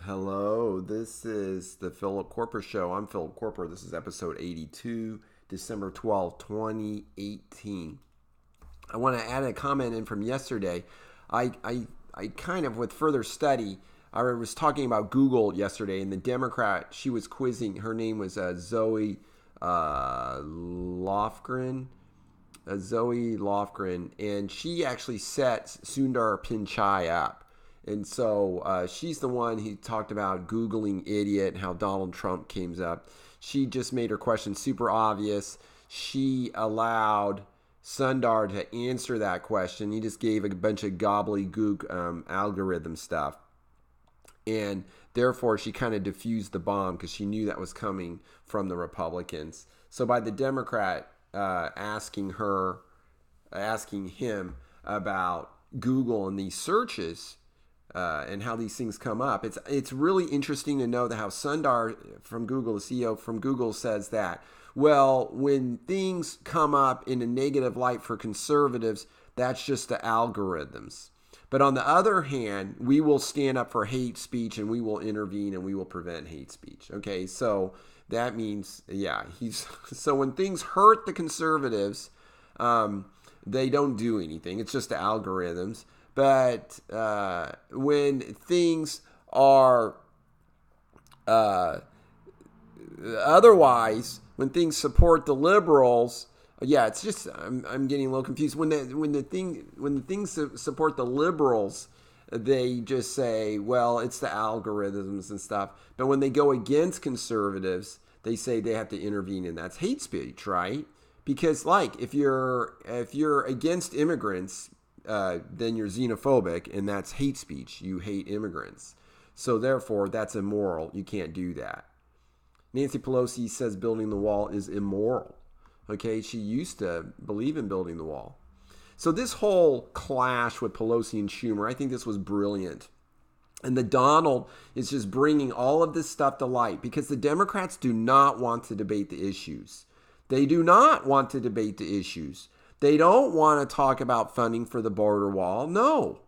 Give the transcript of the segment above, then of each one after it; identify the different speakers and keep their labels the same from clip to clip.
Speaker 1: Hello, this is the Philip Koerper Show. I'm Philip Koerper. This is episode 82, December 12, 2018. I want to add a comment in from yesterday. I kind of, with further study, I was talking about Google yesterday, and the Democrat, she was quizzing, her name was Zoe Lofgren. Zoe Lofgren, and she actually set Sundar Pichai up. And so she's the one who talked about Googling idiot and how Donald Trump came up. She just made her question super obvious. She allowed Sundar to answer that question. He just gave a bunch of gobbledygook algorithm stuff. And therefore, she kind of diffused the bomb because she knew that was coming from the Republicans. So by the Democrat asking him about Google and these searches, and how these things come up. It's really interesting to know that how Sundar from Google, the CEO from Google, says that, well, when things come up in a negative light for conservatives, that's just the algorithms. But on the other hand, we will stand up for hate speech and we will intervene and we will prevent hate speech. Okay, so that means, so when things hurt the conservatives, they don't do anything. It's just the algorithms. But when things are otherwise, when things support the liberals, it's just I'm getting a little confused. When the things support the liberals, they just say, well, it's the algorithms and stuff. But when they go against conservatives, they say they have to intervene, and that's hate speech, right? Because like if you're against immigrants, then you're xenophobic, and that's hate speech. You hate immigrants. So therefore, that's immoral. You can't do that. Nancy Pelosi says building the wall is immoral. Okay, she used to believe in building the wall. So this whole clash with Pelosi and Schumer, I think this was brilliant. And the Donald is just bringing all of this stuff to light because the Democrats do not want to debate the issues. They do not want to debate the issues. They don't want to talk about funding for the border wall. No,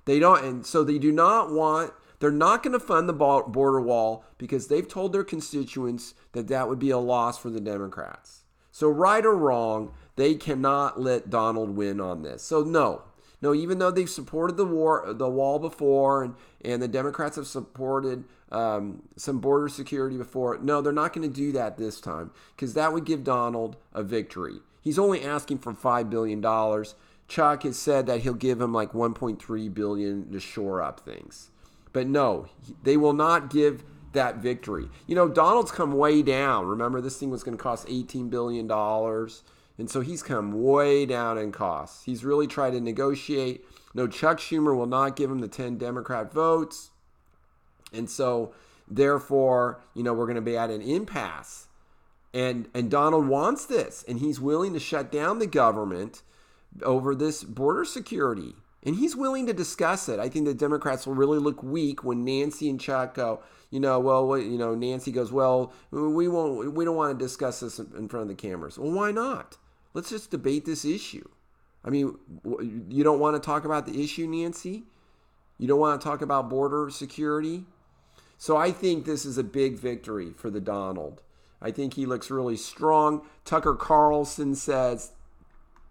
Speaker 1: they don't. And so they do not want, they're not going to fund the border wall because they've told their constituents that that would be a loss for the Democrats. So right or wrong, they cannot let Donald win on this. So no, even though they've supported the wall before, and the Democrats have supported some border security before, no, they're not going to do that this time because that would give Donald a victory. He's only asking for $5 billion. Chuck has said that he'll give him like $1.3 billion to shore up things. But no, they will not give that victory. You know, Donald's come way down. Remember, this thing was going to cost $18 billion. And so he's come way down in costs. He's really tried to negotiate. No, Chuck Schumer will not give him the 10 Democrat votes. And so, therefore, we're going to be at an impasse. And Donald wants this, and he's willing to shut down the government over this border security. And he's willing to discuss it. I think the Democrats will really look weak when Nancy and Chuck go, Nancy goes, well, we don't want to discuss this in front of the cameras. Well, why not? Let's just debate this issue. I mean, you don't want to talk about the issue, Nancy? You don't want to talk about border security? So I think this is a big victory for the Donald. I think he looks really strong. Tucker Carlson says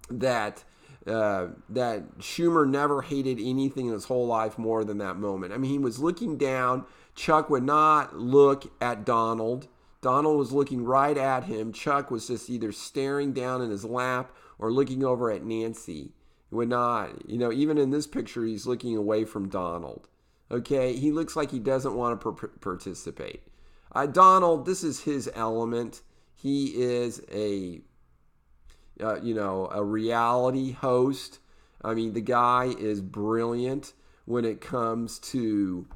Speaker 1: that Schumer never hated anything in his whole life more than that moment. I mean, he was looking down. Chuck would not look at Donald. Donald was looking right at him. Chuck was just either staring down in his lap or looking over at Nancy. He would not, even in this picture, he's looking away from Donald. Okay, he looks like he doesn't want to participate. Donald, this is his element. He is a reality host. I mean, the guy is brilliant when it comes to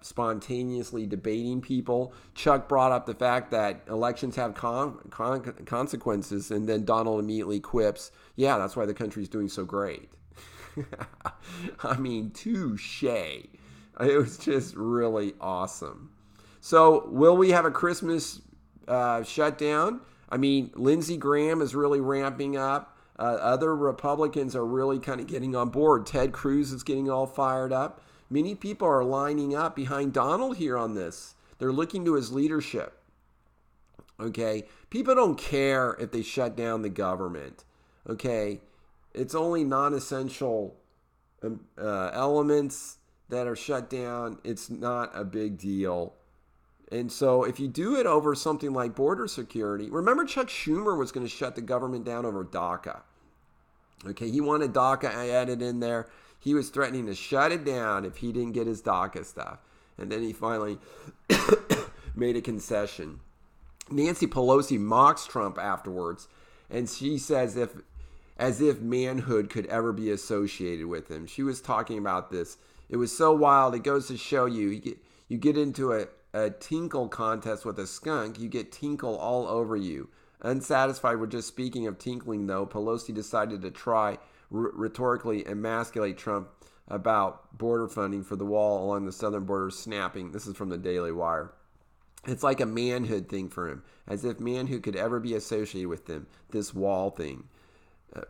Speaker 1: spontaneously debating people. Chuck brought up the fact that elections have consequences, and then Donald immediately quips, yeah, that's why the country's doing so great. I mean, touche. It was just really awesome. So will we have a Christmas shutdown? I mean, Lindsey Graham is really ramping up. Other Republicans are really kind of getting on board. Ted Cruz is getting all fired up. Many people are lining up behind Donald here on this. They're looking to his leadership. Okay? People don't care if they shut down the government. Okay? It's only non-essential elements that are shut down. It's not a big deal. And so if you do it over something like border security, remember Chuck Schumer was going to shut the government down over DACA. Okay, he wanted DACA added in there. He was threatening to shut it down if he didn't get his DACA stuff. And then he finally made a concession. Nancy Pelosi mocks Trump afterwards, and she says as if manhood could ever be associated with him. She was talking about this. It was so wild. It goes to show you get into a tinkle contest with a skunk, you get tinkle all over you. Unsatisfied with just speaking of tinkling, though, Pelosi decided to try rhetorically emasculate Trump about border funding for the wall along the southern border snapping. This is from the Daily Wire. It's like a manhood thing for him, as if manhood could ever be associated with them, this wall thing.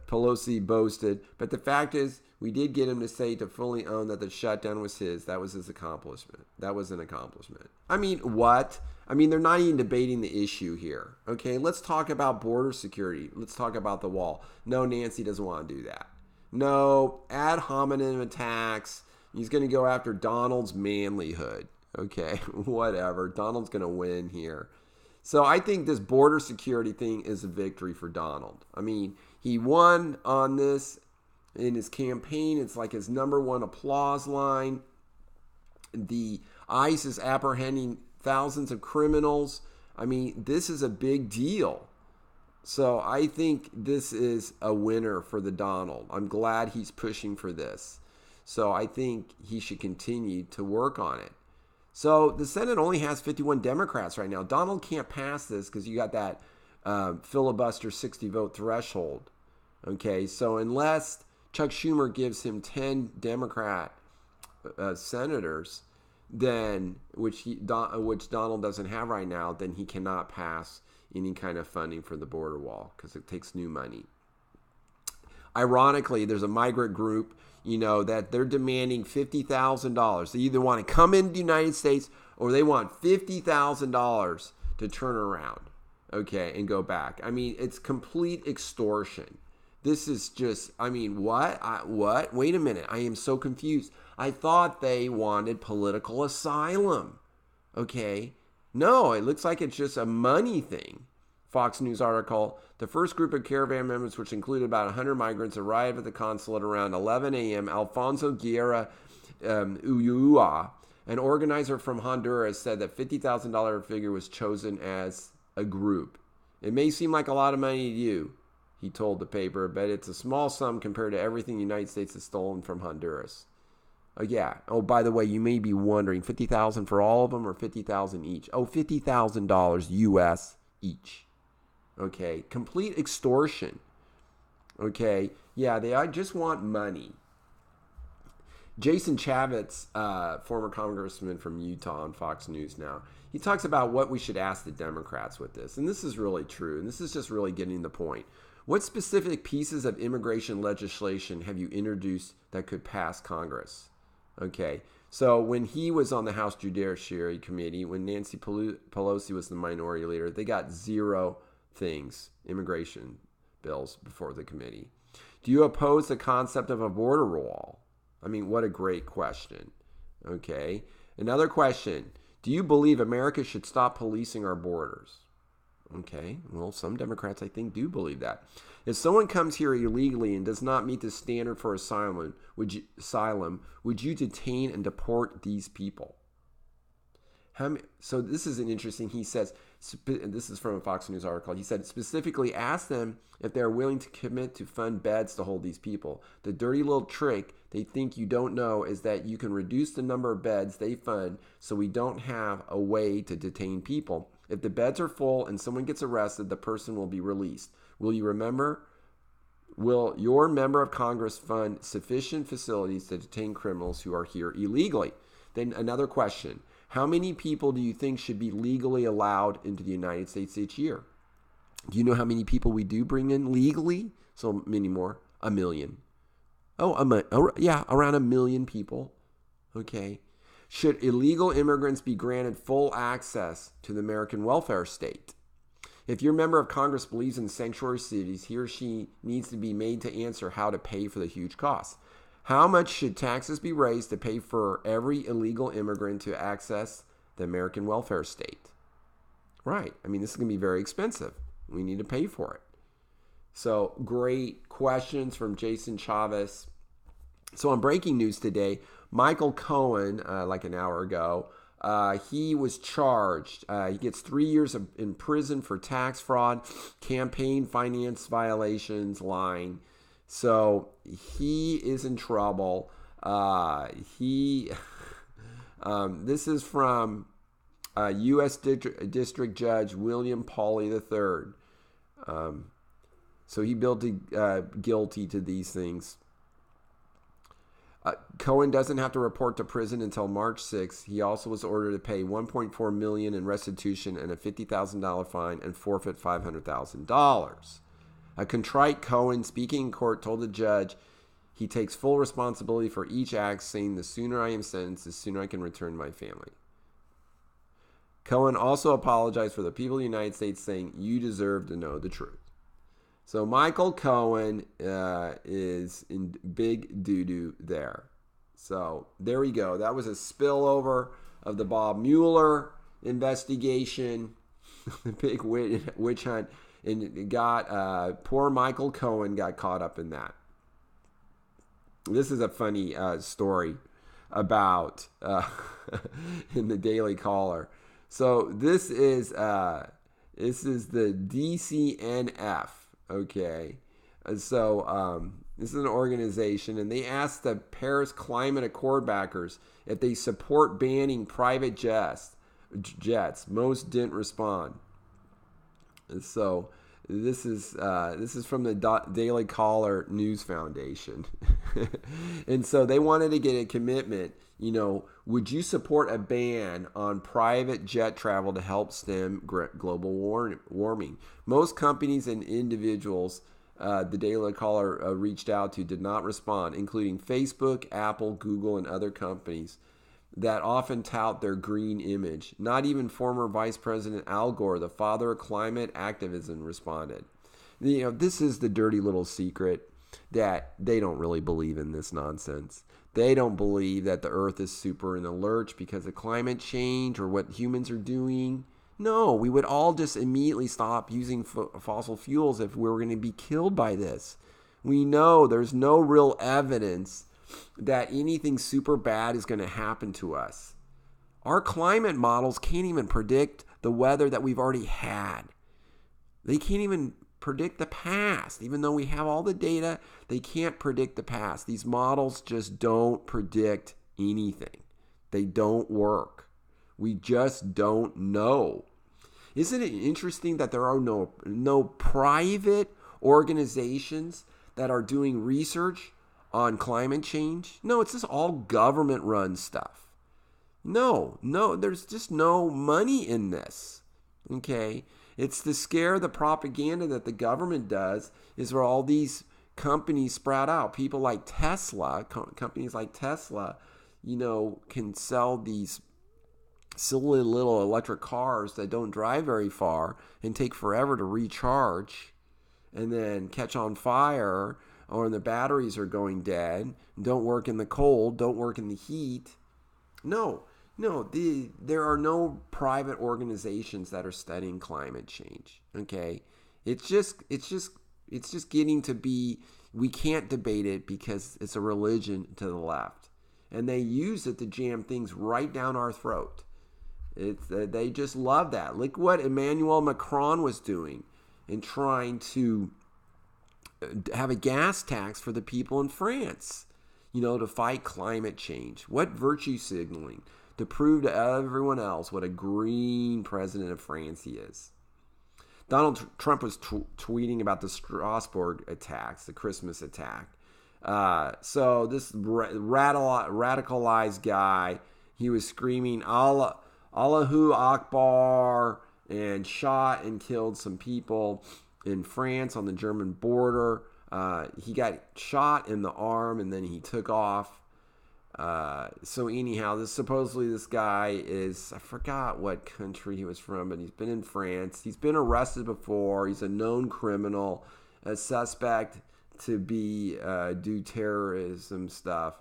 Speaker 1: Pelosi boasted, but the fact is, we did get him to say to fully own that the shutdown was his. That was his accomplishment. That was an accomplishment. I mean, what? I mean, they're not even debating the issue here. Okay, let's talk about border security. Let's talk about the wall. No, Nancy doesn't want to do that. No, ad hominem attacks. He's going to go after Donald's manlyhood. Okay, whatever. Donald's going to win here. So I think this border security thing is a victory for Donald. I mean, he won on this in his campaign. It's like his number one applause line. The ICE is apprehending thousands of criminals. I mean, this is a big deal. So I think this is a winner for the Donald. I'm glad he's pushing for this. So I think he should continue to work on it. So the Senate only has 51 Democrats right now. Donald can't pass this because you got that filibuster 60 vote threshold. Okay, so unless Chuck Schumer gives him 10 Democrat senators, then which Donald doesn't have right now, then he cannot pass any kind of funding for the border wall because it takes new money. Ironically, there's a migrant group, that they're demanding $50,000. They either want to come into the United States or they want $50,000 to turn around, okay, and go back. I mean, it's complete extortion. This is just, what? What? Wait a minute. I am so confused. I thought they wanted political asylum. Okay. No, it looks like it's just a money thing. Fox News article, the first group of caravan members, which included about 100 migrants, arrived at the consulate around 11 a.m. Alfonso Guerra Ulloa, an organizer from Honduras, said that $50,000 figure was chosen as a group. It may seem like a lot of money to you, he told the paper, but it's a small sum compared to everything the United States has stolen from Honduras. Oh, yeah. Oh, by the way, you may be wondering, $50,000 for all of them or $50,000 each? Oh, $50,000 U.S. each. Okay, complete extortion. Okay, yeah, they just want money. Jason Chaffetz, former congressman from Utah on Fox News now, he talks about what we should ask the Democrats with this. And this is really true, and this is just really getting the point. What specific pieces of immigration legislation have you introduced that could pass Congress? Okay, so when he was on the House Judiciary Committee, when Nancy Pelosi was the minority leader, they got zero things, immigration bills before the committee. Do you oppose the concept of a border wall? I mean, what a great question. Okay. Another question. Do you believe America should stop policing our borders? Okay. Well, some Democrats, I think, do believe that. If someone comes here illegally and does not meet the standard for asylum, would you detain and deport these people? So this is an interesting, he says, this is from a Fox News article. He said, specifically ask them if they're willing to commit to fund beds to hold these people. The dirty little trick they think you don't know is that you can reduce the number of beds they fund so we don't have a way to detain people. If the beds are full and someone gets arrested, the person will be released. Will your member of Congress fund sufficient facilities to detain criminals who are here illegally? Then another question. How many people do you think should be legally allowed into the United States each year? Do you know how many people we do bring in legally? So many more. 1 million. Yeah, around 1 million people. Okay. Should illegal immigrants be granted full access to the American welfare state? If your member of Congress believes in sanctuary cities, he or she needs to be made to answer how to pay for the huge costs. How much should taxes be raised to pay for every illegal immigrant to access the American welfare state? Right. I mean, this is going to be very expensive. We need to pay for it. So, great questions from Jason Chavez. So, on breaking news today, Michael Cohen, like an hour ago, he was charged. He gets 3 years in prison for tax fraud, campaign finance violations, lying. So he is in trouble. This is from U.S. District Judge William Pauley III. So he guilty to these things. Cohen doesn't have to report to prison until March 6th. He also was ordered to pay $1.4 million in restitution and a $50,000 fine and forfeit $500,000. A contrite Cohen, speaking in court, told the judge he takes full responsibility for each act, saying, "The sooner I am sentenced, the sooner I can return to my family." Cohen also apologized for the people of the United States, saying, "You deserve to know the truth." So Michael Cohen is in big doo-doo there. So there we go. That was a spillover of the Bob Mueller investigation, the big witch hunt. And it got poor Michael Cohen got caught up in that. This is a funny story about in the Daily Caller. So this is the DCNF. Okay, so this is an organization, and they asked the Paris Climate Accord backers if they support banning private jets. Most didn't respond. So this is from the Daily Caller News Foundation. And so they wanted to get a commitment, would you support a ban on private jet travel to help stem global warming? Most companies and individuals the Daily Caller reached out to did not respond, including Facebook, Apple, Google, and other companies that often tout their green image. Not even former Vice President Al Gore, the father of climate activism, responded. This is the dirty little secret that they don't really believe in this nonsense. They don't believe that the earth is super in the lurch because of climate change or what humans are doing. No, we would all just immediately stop using fossil fuels if we were going to be killed by this. We know there's no real evidence that anything super bad is going to happen to us. Our climate models can't even predict the weather that we've already had. They can't even predict the past. Even though we have all the data, they can't predict the past. These models just don't predict anything. They don't work. We just don't know. Isn't it interesting that there are no private organizations that are doing research on climate change? No, it's just all government-run stuff. No, there's just no money in this. Okay? It's to scare the propaganda that the government does is where all these companies sprout out. People like Tesla, companies like Tesla, can sell these silly little electric cars that don't drive very far and take forever to recharge and then catch on fire, or the batteries are going dead, don't work in the cold, don't work in the heat. No, there are no private organizations that are studying climate change. Okay, it's just getting to be, we can't debate it because it's a religion to the left, and they use it to jam things right down our throat. They just love that. Look what Emmanuel Macron was doing in trying to have a gas tax for the people in France, to fight climate change. What virtue signaling to prove to everyone else what a green president of France he is. Donald Trump was tweeting about the Strasbourg attacks, the Christmas attack. So this radicalized guy, he was screaming Allahu Akbar and shot and killed some people in France on the German border. He got shot in the arm and then he took off. So anyhow, supposedly this guy is, I forgot what country he was from, but he's been in France. He's been arrested before. He's a known criminal, a suspect to be do terrorism stuff.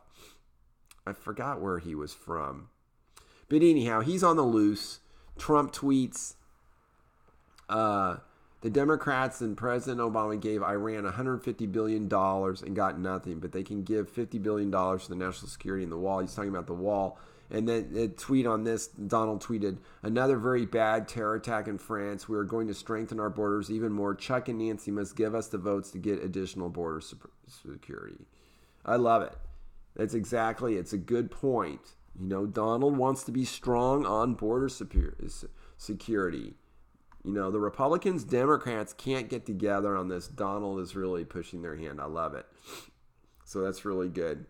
Speaker 1: I forgot where he was from. But anyhow, he's on the loose. Trump tweets, the Democrats and President Obama gave Iran $150 billion and got nothing, but they can give $50 billion to the national security in the wall. He's talking about the wall. And then a tweet on this, Donald tweeted, another very bad terror attack in France. We are going to strengthen our borders even more. Chuck and Nancy must give us the votes to get additional border security. I love it. It's a good point. You know, Donald wants to be strong on border security. You know, the Republicans, Democrats can't get together on this. Donald is really pushing their hand. I love it. So that's really good.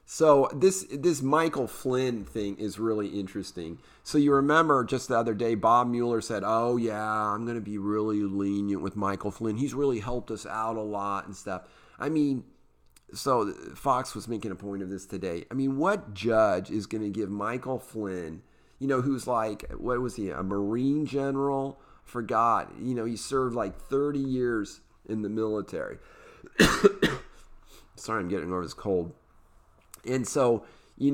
Speaker 1: So this Michael Flynn thing is really interesting. So you remember just the other day, Bob Mueller said, oh yeah, I'm going to be really lenient with Michael Flynn. He's really helped us out a lot and stuff. I mean, so Fox was making a point of this today. I mean, what judge is going to give Michael Flynn, you know, who's like, what was he, a Marine general? Forgot. You know, he served like 30 years in the military. Sorry, I'm getting over this cold. And so, he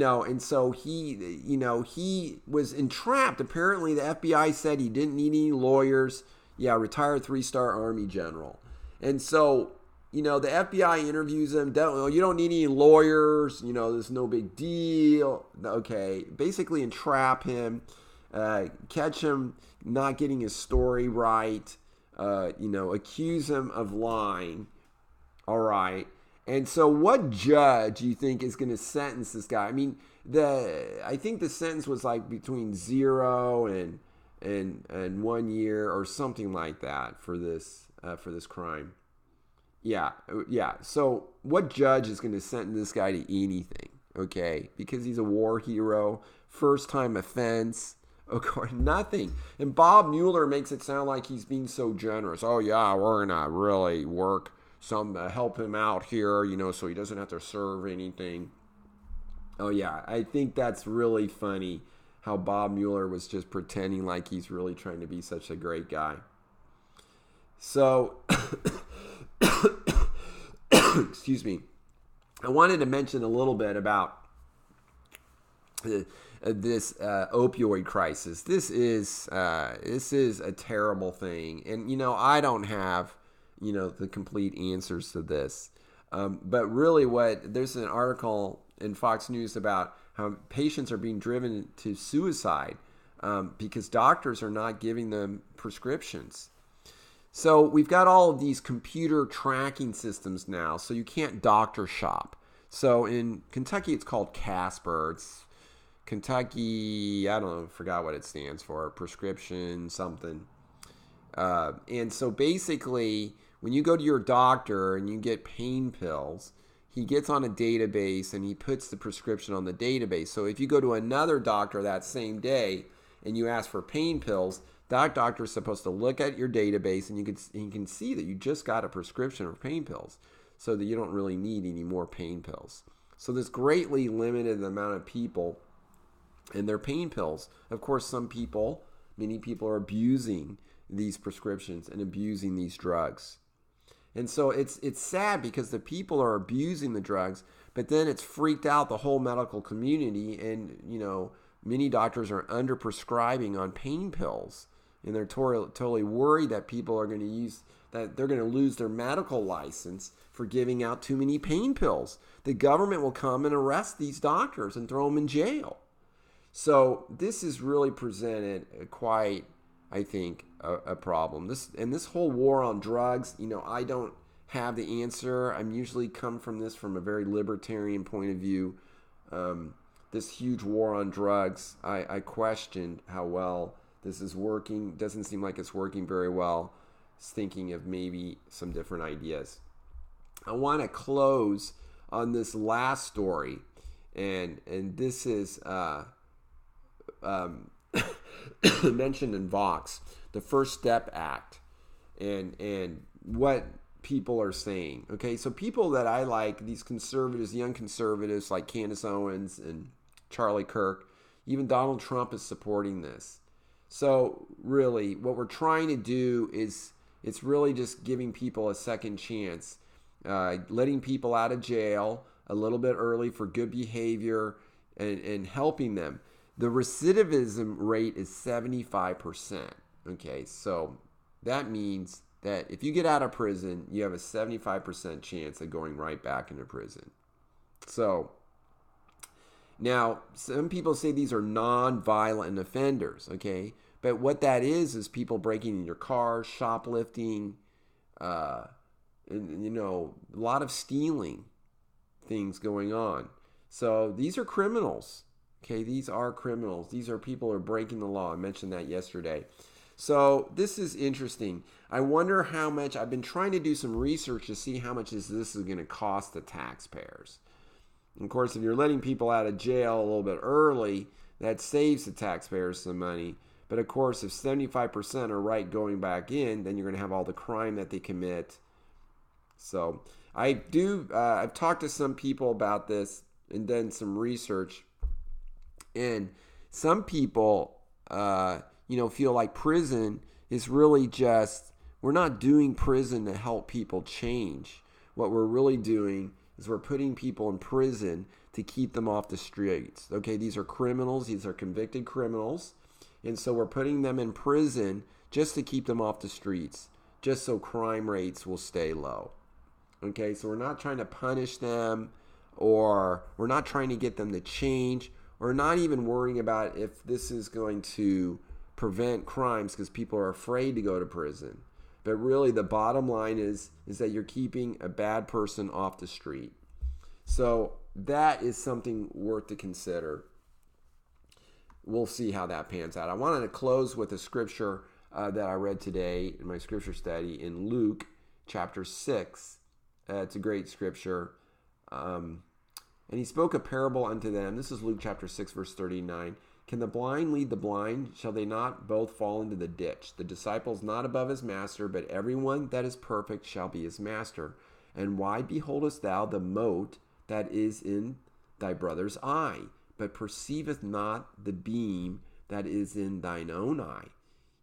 Speaker 1: was entrapped. Apparently, the FBI said he didn't need any lawyers. Yeah, retired 3-star Army general. And so, the FBI interviews him. You don't need any lawyers. There's no big deal. Okay, basically entrap him, catch him not getting his story right, accuse him of lying. All right. And so what judge do you think is going to sentence this guy? I mean, I think the sentence was like between 0 and 1 year or something like that for this crime. Yeah. So what judge is going to sentence this guy to anything? Okay, because he's a war hero, first time offense. Okay, nothing. And Bob Mueller makes it sound like he's being so generous. Oh yeah, we're gonna really work help him out here, so he doesn't have to serve anything. Oh yeah, I think that's really funny how Bob Mueller was just pretending like he's really trying to be such a great guy. So, excuse me. I wanted to mention a little bit about this opioid crisis. This is a terrible thing, and I don't have the complete answers to this. But really there's an article in Fox News about how patients are being driven to suicide because doctors are not giving them prescriptions. So we've got all of these computer tracking systems now, so you can't doctor shop. So in Kentucky, it's called Casper. It's Kentucky, I don't know, forgot what it stands for, prescription something. And so basically, when you go to your doctor and you get pain pills, he gets on a database and he puts the prescription on the database. So if you go to another doctor that same day and you ask for pain pills, that doctor is supposed to look at your database and you can see that you just got a prescription for pain pills so that you don't really need any more pain pills. So this greatly limited the amount of people and their pain pills. Of course, many people are abusing these prescriptions and abusing these drugs. And so it's sad because the people are abusing the drugs, but then it's freaked out the whole medical community, and many doctors are under prescribing on pain pills, and they're totally worried that people are going to lose their medical license for giving out too many pain pills. The government will come and arrest these doctors and throw them in jail. So this is really presented quite, I think, a problem. This whole war on drugs, I don't have the answer. I'm usually come from a very libertarian point of view. This huge war on drugs, I questioned how well this is working. Doesn't seem like it's working very well. Thinking of maybe some different ideas. I want to close on this last story, and this is mentioned in Vox, the First Step Act, and what people are saying. Okay, so people that I like, these conservatives, young conservatives like Candace Owens and Charlie Kirk, even Donald Trump is supporting this. So really, what we're trying to do is it's really just giving people a second chance, letting people out of jail a little bit early for good behavior and helping them. The recidivism rate is 75%. Okay, so that means that if you get out of prison, you have a 75% chance of going right back into prison. So now, some people say these are non-violent offenders, okay? But what that is people breaking in your car, shoplifting, and, a lot of stealing things going on. So these are criminals, okay? These are criminals. These are people who are breaking the law. I mentioned that yesterday. So this is interesting. I wonder how much, I've been trying to do some research to see how much this is going to cost the taxpayers. And of course, if you're letting people out of jail a little bit early, that saves the taxpayers some money. But of course, if 75% are right going back in, then you're going to have all the crime that they commit. So I've talked to some people about this and done some research. And some people, feel like prison is really just, we're not doing prison to help people change. What we're really doing is we're putting people in prison to keep them off the streets. Okay, these are criminals. These are convicted criminals. And so we're putting them in prison just to keep them off the streets, just so crime rates will stay low. Okay, so we're not trying to punish them, or we're not trying to get them to change, or not even worrying about if this is going to prevent crimes because people are afraid to go to prison. But really the bottom line is that you're keeping a bad person off the street. So that is something worth to consider. We'll see how that pans out. I wanted to close with a scripture that I read today in my scripture study in Luke chapter 6. It's a great scripture. And he spoke a parable unto them. This is Luke chapter 6, verse 39. Can the blind lead the blind? Shall they not both fall into the ditch? The disciple is not above his master, but everyone that is perfect shall be his master. And why beholdest thou the mote that is in thy brother's eye, but perceiveth not the beam that is in thine own eye?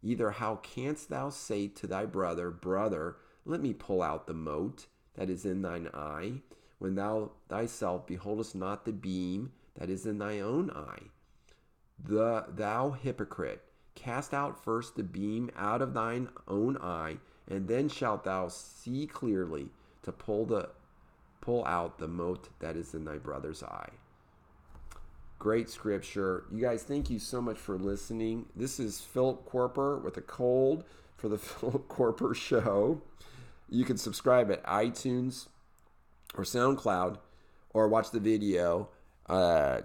Speaker 1: Either how canst thou say to thy brother, Brother, let me pull out the mote that is in thine eye, when thou thyself beholdest not the beam that is in thy own eye? Thou hypocrite, cast out first the beam out of thine own eye, and then shalt thou see clearly to pull out the mote that is in thy brother's eye. Great scripture. You guys, thank you so much for listening. This is Philip Koerper with a cold for the Philip Koerper Show. You can subscribe at iTunes or SoundCloud, or watch the video on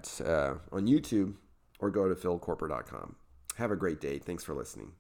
Speaker 1: YouTube, or go to philkoerper.com. Have a great day. Thanks for listening.